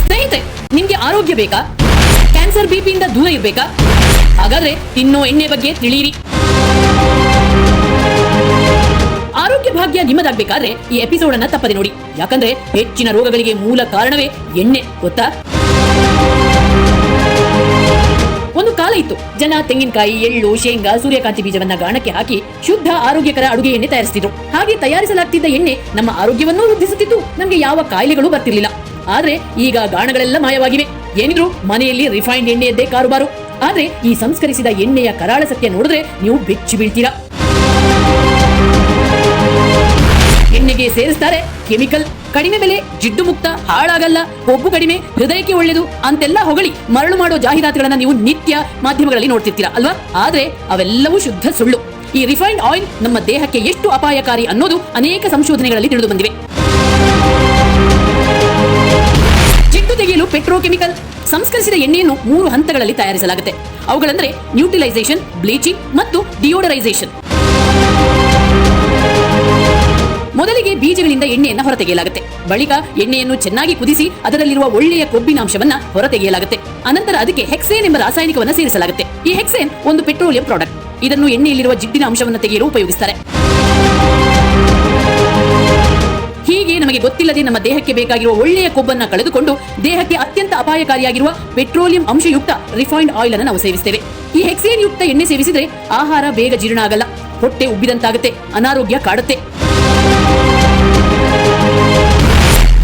ಸ್ನೇಹಿತರೆ, ನಿಮ್ಗೆ ಆರೋಗ್ಯ ಬೇಕಾ? ಕ್ಯಾನ್ಸರ್ ಬಿಪಿಯಿಂದ ದೂರ ಇರ್ಬೇಕಾ? ಹಾಗಾದ್ರೆ ತಿನ್ನೋ ಎಣ್ಣೆ ಬಗ್ಗೆ ತಿಳಿಯಿರಿ. ಆರೋಗ್ಯ ಭಾಗ್ಯ ನಿಮ್ಮದಾಗಬೇಕಾದ್ರೆ ಈ ಎಪಿಸೋಡ್ ಅನ್ನ ತಪ್ಪದೆ ನೋಡಿ. ಯಾಕಂದ್ರೆ ಹೆಚ್ಚಿನ ರೋಗಗಳಿಗೆ ಮೂಲ ಕಾರಣವೇ ಎಣ್ಣೆ, ಗೊತ್ತಾ? ಒಂದು ಕಾಲ ಇತ್ತು, ಜನ ತೆಂಗಿನಕಾಯಿ, ಎಳ್ಳು, ಶೇಂಗಾ, ಸೂರ್ಯಕಾಂತಿ ಬೀಜವನ್ನ ಗಾಣಕ್ಕೆ ಹಾಕಿ ಶುದ್ಧ ಆರೋಗ್ಯಕರ ಅಡುಗೆ ಎಣ್ಣೆ ತಯಾರಿಸುತ್ತಿದ್ರು. ಹಾಗೆ ತಯಾರಿಸಲಾಗ್ತಿದ್ದ ಎಣ್ಣೆ ನಮ್ಮ ಆರೋಗ್ಯವನ್ನೂ ವೃದ್ಧಿಸುತ್ತಿತ್ತು, ನಮಗೆ ಯಾವ ಕಾಯಿಲೆಗಳು ಬರ್ತಿರ್ಲಿಲ್ಲ. ಆದ್ರೆ ಈಗ ಗಾಣಗಳೆಲ್ಲ ಮಾಯವಾಗಿವೆ. ಏನಿದ್ರು ಮನೆಯಲ್ಲಿ ರಿಫೈನ್ಡ್ ಎಣ್ಣೆಯದ್ದೇ ಕಾರುಬಾರು. ಆದ್ರೆ ಈ ಸಂಸ್ಕರಿಸಿದ ಎಣ್ಣೆಯ ಕರಾಳ ಸತ್ಯ ನೋಡಿದ್ರೆ ನೀವು ಬೆಚ್ಚಿ ಬೀಳ್ತೀರಾ. ಎಣ್ಣೆಗೆ ಸೇರಿಸ್ತಾರೆ ಕೆಮಿಕಲ್, ಕಡಿಮೆ ಬೆಲೆ, ಜಿಡ್ಡು ಮುಕ್ತ, ಹಾಳಾಗಲ್ಲ, ಕೊಬ್ಬು ಕಡಿಮೆ, ಹೃದಯಕ್ಕೆ ಒಳ್ಳೆಯದು ಅಂತೆಲ್ಲ ಹೊಗಳಿ ಮರಳು ಮಾಡೋ ಜಾಹೀರಾತುಗಳನ್ನ ನೀವು ನಿತ್ಯ ಮಾಧ್ಯಮಗಳಲ್ಲಿ ನೋಡ್ತಿರ್ತೀರಾ ಅಲ್ವಾ? ಆದ್ರೆ ಅವೆಲ್ಲವೂ ಶುದ್ಧ ಸುಳ್ಳು. ಈ ರಿಫೈನ್ಡ್ ಆಯಿಲ್ ನಮ್ಮ ದೇಹಕ್ಕೆ ಎಷ್ಟು ಅಪಾಯಕಾರಿ ಅನ್ನೋದು ಅನೇಕ ಸಂಶೋಧನೆಗಳಲ್ಲಿ ತಿಳಿದು ಬಂದಿವೆ. ಜಿಡ್ಡು ತೆಗೆಯಲು ಪೆಟ್ರೋಕೆಮಿಕಲ್. ಸಂಸ್ಕರಿಸಿದ ಎಣ್ಣೆಯನ್ನು 3 ಹಂತಗಳಲ್ಲಿ ತಯಾರಿಸಲಾಗುತ್ತೆ. ಅವುಗಳಂದ್ರೆ ನ್ಯೂಟ್ರಿಲೈಸೇಷನ್, ಬ್ಲೀಚಿಂಗ್ ಮತ್ತು ಡಿಯೋಡರೈಸೇಷನ್. ಮೊದಲಿಗೆ ಬೀಜಗಳಿಂದ ಎಣ್ಣೆಯನ್ನು ಹೊರತೆಗೆಯಲಾಗುತ್ತೆ. ಬಳಿಕ ಎಣ್ಣೆಯನ್ನು ಚೆನ್ನಾಗಿ ಕುದಿಸಿ ಅದರಲ್ಲಿರುವ ಒಳ್ಳೆಯ ಕೊಬ್ಬಿನಾಂಶವನ್ನ ಹೊರತೆಗೆಯಲಾಗುತ್ತೆ. ಅನಂತರ ಅದಕ್ಕೆ ಹೆಕ್ಸೇನ್ ಎಂಬ ರಾಸಾಯನಿಕವನ್ನು ಸೇರಿಸಲಾಗುತ್ತೆ. ಈ ಹೆಕ್ಸೇನ್ ಒಂದು ಪೆಟ್ರೋಲಿಯಂ ಪ್ರಾಡಕ್ಟ್. ಇದನ್ನು ಎಣ್ಣೆಯಲ್ಲಿರುವ ಜಿಡ್ಡಿನ ಅಂಶವನ್ನು ತೆಗೆಯಲು ಉಪಯೋಗಿಸುತ್ತಾರೆ. ಹೀಗೆ ನಮಗೆ ಗೊತ್ತಿಲ್ಲದೆ ನಮ್ಮ ದೇಹಕ್ಕೆ ಬೇಕಾಗಿರುವ ಒಳ್ಳೆಯ ಕೊಬ್ಬನ್ನ ಕಳೆದುಕೊಂಡು ದೇಹಕ್ಕೆ ಅತ್ಯಂತ ಅಪಾಯಕಾರಿಯಾಗಿರುವ ಪೆಟ್ರೋಲಿಯಂ ಅಂಶಯುಕ್ತ ರಿಫೈನ್ಡ್ ಆಯಿಲ್ ಅನ್ನು ನಾವು ಸೇವಿಸುತ್ತೇವೆ. ಈ ಹೆಕ್ಸೇನ್ ಯುಕ್ತ ಎಣ್ಣೆ ಸೇವಿಸಿದ್ರೆ ಆಹಾರ ಬೇಗ ಜೀರ್ಣ ಆಗಲ್ಲ, ಹೊಟ್ಟೆ ಉಬ್ಬಿದಂತಾಗುತ್ತೆ, ಅನಾರೋಗ್ಯ ಕಾಡುತ್ತೆ.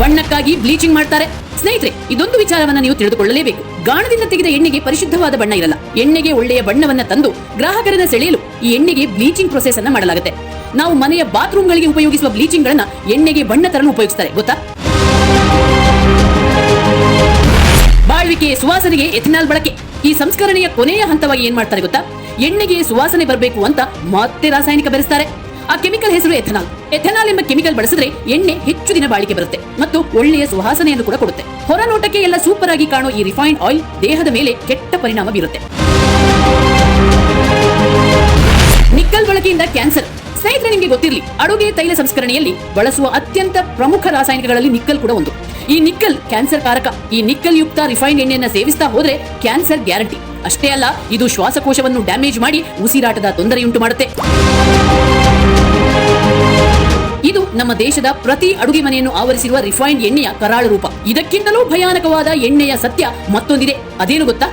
ಬಣ್ಣಕ್ಕಾಗಿ ಬ್ಲೀಚಿಂಗ್ ಮಾಡ್ತಾರೆ. ಸ್ನೇಹಿತರೆ, ಇದೊಂದು ವಿಚಾರವನ್ನ ನೀವು ತಿಳಿದುಕೊಳ್ಳಲೇಬೇಕು. ಗಾಣದಿಂದ ತೆಗೆದ ಎಣ್ಣೆಗೆ ಪರಿಶುದ್ಧವಾದ ಬಣ್ಣ ಇರಲ್ಲ. ಎಣ್ಣೆಗೆ ಒಳ್ಳೆಯ ಬಣ್ಣವನ್ನ ತಂದು ಗ್ರಾಹಕರನ್ನ ಸೆಳೆಯಲು ಈ ಎಣ್ಣೆಗೆ ಬ್ಲೀಚಿಂಗ್ ಪ್ರೊಸೆಸ್ ಅನ್ನ ಮಾಡಲಾಗುತ್ತೆ. ನಾವು ಮನೆಯ ಬಾತ್ರೂಮ್ಗಳಿಗೆ ಉಪಯೋಗಿಸುವ ಬ್ಲೀಚಿಂಗ್ ಗಳನ್ನ ಎಣ್ಣೆಗೆ ಬಣ್ಣ ತರಲು ಉಪಯೋಗಿಸ್ತಾರೆ, ಗೊತ್ತಾ? ಬಾಳ್ವಿಕೆ, ಸುವಾಸನೆಗೆ ಎಥೆನಾಲ್ ಬಳಕೆ. ಈ ಸಂಸ್ಕರಣೆಯ ಕೊನೆಯ ಹಂತವಾಗಿ ಏನ್ ಮಾಡ್ತಾರೆ ಗೊತ್ತಾ? ಎಣ್ಣೆಗೆ ಸುವಾಸನೆ ಬರಬೇಕು ಅಂತ ಮತ್ತೆ ರಾಸಾಯನಿಕ ಬೆರೆಸ್ತಾರೆ. ಆ ಕೆಮಿಕಲ್ ಹೆಸರು ಎಥೆನಾಲ್. ಎಥೆನಾಲ್ ಎಂಬ ಕೆಮಿಕಲ್ ಬಳಸಿದ್ರೆ ಎಣ್ಣೆ ಹೆಚ್ಚು ದಿನ ಬಾಳಿಕೆ ಬರುತ್ತೆ ಮತ್ತು ಒಳ್ಳೆಯ ಸುವಾಸನೆಯನ್ನು ಕೂಡ ಕೊಡುತ್ತೆ. ಹೊರ ನೋಟಕ್ಕೆ ಎಲ್ಲ ಸೂಪರ್ ಆಗಿ ಕಾಣೋ ಈ ರಿಫೈನ್ಡ್ ಆಯಿಲ್ ದೇಹದ ಮೇಲೆ ಕೆಟ್ಟ ಪರಿಣಾಮ ಬೀರುತ್ತೆ. ನಿಕ್ಕಲ್ ಬಳಕೆಯಿಂದ ಕ್ಯಾನ್ಸರ್. ಸ್ನೇಹಿತರೆ, ನಿಮಗೆ ಗೊತ್ತಿರಲಿ, ಅಡುಗೆ ತೈಲ ಸಂಸ್ಕರಣೆಯಲ್ಲಿ ಬಳಸುವ ಅತ್ಯಂತ ಪ್ರಮುಖ ರಾಸಾಯನಿಕಗಳಲ್ಲಿ ನಿಕ್ಕಲ್ ಕೂಡ ಒಂದು. ಈ ನಿಕ್ಕಲ್ ಕ್ಯಾನ್ಸರ್ ಕಾರಕ. ಈ ನಿಕ್ಕಲ್ ಯುಕ್ತ ರಿಫೈನ್ಡ್ ಎಣ್ಣೆಯನ್ನು ಸೇವಿಸ್ತಾ ಹೋದ್ರೆ ಕ್ಯಾನ್ಸರ್ ಗ್ಯಾರಂಟಿ. ಅಷ್ಟೇ ಅಲ್ಲ, ಇದು ಶ್ವಾಸಕೋಶವನ್ನು ಡ್ಯಾಮೇಜ್ ಮಾಡಿ ಉಸಿರಾಟದ ತೊಂದರೆಯುಂಟು ಮಾಡುತ್ತೆ. ಇದು ನಮ್ಮ ದೇಶದ ಪ್ರತಿ ಅಡುಗೆ ಮನೆಯನ್ನು ಆವರಿಸಿರುವ ರಿಫೈನ್ಡ್ ಎಣ್ಣೆಯ ಕರಾಳ ರೂಪ. ಇದಕ್ಕಿಂತಲೂ ಭಯಾನಕವಾದ ಎಣ್ಣೆಯ ಸತ್ಯ ಮತ್ತೊಂದಿದೆ. ಅದೇನು ಗೊತ್ತಾ?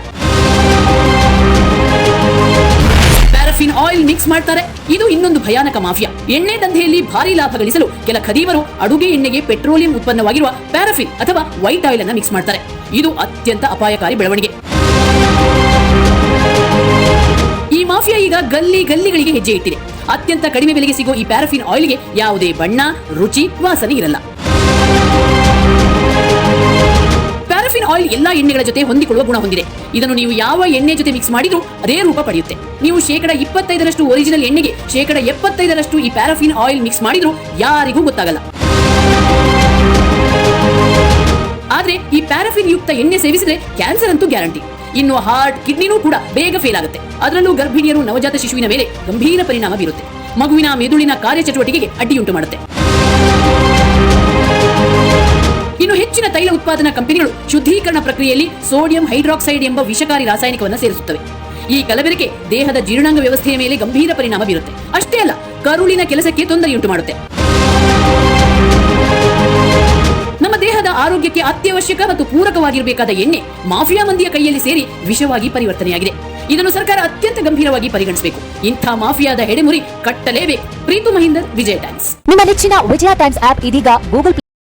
ಪ್ಯಾರಾಫಿನ್ ಆಯಿಲ್ ಮಿಕ್ಸ್ ಮಾಡ್ತಾರೆ. ಇದು ಇನ್ನೊಂದು ಭಯಾನಕ ಮಾಫಿಯಾ. ಎಣ್ಣೆ ದಂಧೆಯಲ್ಲಿ ಭಾರಿ ಲಾಭ ಗಳಿಸಲು ಕೆಲ ಖದೀಮರು ಅಡುಗೆ ಎಣ್ಣೆಗೆ ಪೆಟ್ರೋಲಿಯಂ ಉತ್ಪನ್ನವಾಗಿರುವ ಪ್ಯಾರಾಫಿನ್ ಅಥವಾ ವೈಟ್ ಆಯಿಲ್ ಅನ್ನು ಮಿಕ್ಸ್ ಮಾಡ್ತಾರೆ. ಇದು ಅತ್ಯಂತ ಅಪಾಯಕಾರಿ ಬೆಳವಣಿಗೆ. ಈ ಮಾಫಿಯಾ ಈಗ ಗಲ್ಲಿಗಳಿಗೆ ಹೆಜ್ಜೆ ಇಟ್ಟಿದೆ. ಅತ್ಯಂತ ಕಡಿಮೆ ಬೆಲೆಗೆ ಸಿಗೋ ಈ ಪ್ಯಾರಾಫಿನ್ ಆಯಿಲ್ಗೆ ಯಾವುದೇ ಬಣ್ಣ, ರುಚಿ, ವಾಸನೆ ಇರಲ್ಲ. ಪ್ಯಾರಾಫಿನ್ ಆಯಿಲ್ ಎಲ್ಲಾ ಎಣ್ಣೆಗಳ ಜೊತೆ ಹೊಂದಿಕೊಳ್ಳುವ ಗುಣ ಹೊಂದಿದೆ. ಇದನ್ನು ನೀವು ಯಾವ ಎಣ್ಣೆ ಜೊತೆ ಮಿಕ್ಸ್ ಮಾಡಿದ್ರೂ ಅದೇ ರೂಪ ಪಡೆಯುತ್ತೆ. ನೀವು 25% ಒರಿಜಿನಲ್ ಎಣ್ಣೆಗೆ 75% ಈ ಪ್ಯಾರಾಫಿನ್ ಆಯಿಲ್ ಮಿಕ್ಸ್ ಮಾಡಿದ್ರೂ ಯಾರಿಗೂ ಗೊತ್ತಾಗಲ್ಲ. ಆದ್ರೆ ಈ ಪ್ಯಾರಾಫಿನ್ ಯುಕ್ತ ಎಣ್ಣೆ ಸೇವಿಸಿದ್ರೆ ಕ್ಯಾನ್ಸರ್ ಅಂತೂ ಗ್ಯಾರಂಟಿ. ಇನ್ನು ಹಾರ್ಟ್, ಕಿಡ್ನಿನೂ ಕೂಡ ಬೇಗ ಫೇಲ್ ಆಗುತ್ತೆ. ಅದರಲ್ಲೂ ಗರ್ಭಿಣಿಯರು, ನವಜಾತ ಶಿಶುವಿನ ಮೇಲೆ ಗಂಭೀರ ಪರಿಣಾಮ ಬೀರುತ್ತೆ. ಮಗುವಿನ ಮೆದುಳಿನ ಕಾರ್ಯಚಟುವಟಿಕೆಗೆ ಅಡ್ಡಿಯುಂಟು ಮಾಡುತ್ತೆ. ಇನ್ನು ಹೆಚ್ಚಿನ ತೈಲ ಉತ್ಪಾದನಾ ಕಂಪನಿಗಳು ಶುದ್ಧೀಕರಣ ಪ್ರಕ್ರಿಯೆಯಲ್ಲಿ ಸೋಡಿಯಂ ಹೈಡ್ರಾಕ್ಸೈಡ್ ಎಂಬ ವಿಷಕಾರಿ ರಾಸಾಯನಿಕವನ್ನು ಸೇರಿಸುತ್ತವೆ. ಈ ಕಲಬೆರಕೆ ದೇಹದ ಜೀರ್ಣಾಂಗ ವ್ಯವಸ್ಥೆಯ ಮೇಲೆ ಗಂಭೀರ ಪರಿಣಾಮ ಬೀರುತ್ತೆ. ಅಷ್ಟೇ ಅಲ್ಲ, ಕರುಳಿನ ಕೆಲಸಕ್ಕೆ ತೊಂದರೆಯುಂಟು ಮಾಡುತ್ತೆ. ನಮ್ಮ ದೇಹದ ಆರೋಗ್ಯಕ್ಕೆ ಅತ್ಯವಶ್ಯಕ ಮತ್ತು ಪೂರಕವಾಗಿರಬೇಕಾದ ಎಣ್ಣೆ ಮಾಫಿಯಾ ಮಂದಿಯ ಕೈಯಲ್ಲಿ ಸೇರಿ ವಿಷವಾಗಿ ಪರಿವರ್ತನೆಯಾಗಿದೆ. ಇದನ್ನು ಸರ್ಕಾರ ಅತ್ಯಂತ ಗಂಭೀರವಾಗಿ ಪರಿಗಣಿಸಬೇಕು. ಇಂಥ ಮಾಫಿಯಾದ ಹೆಡೆಮುರಿ ಕಟ್ಟಲೇಬೇಕು. ಪ್ರೀತು ಮಹಿಂದರ್, ವಿಜಯ ಟೈಮ್ಸ್. ನಿಮ್ಮ ನೆಚ್ಚಿನ ವಿಜಯ ಟೈಮ್ಸ್ ಆಪ್ ಇದೀಗ ಗೂಗಲ್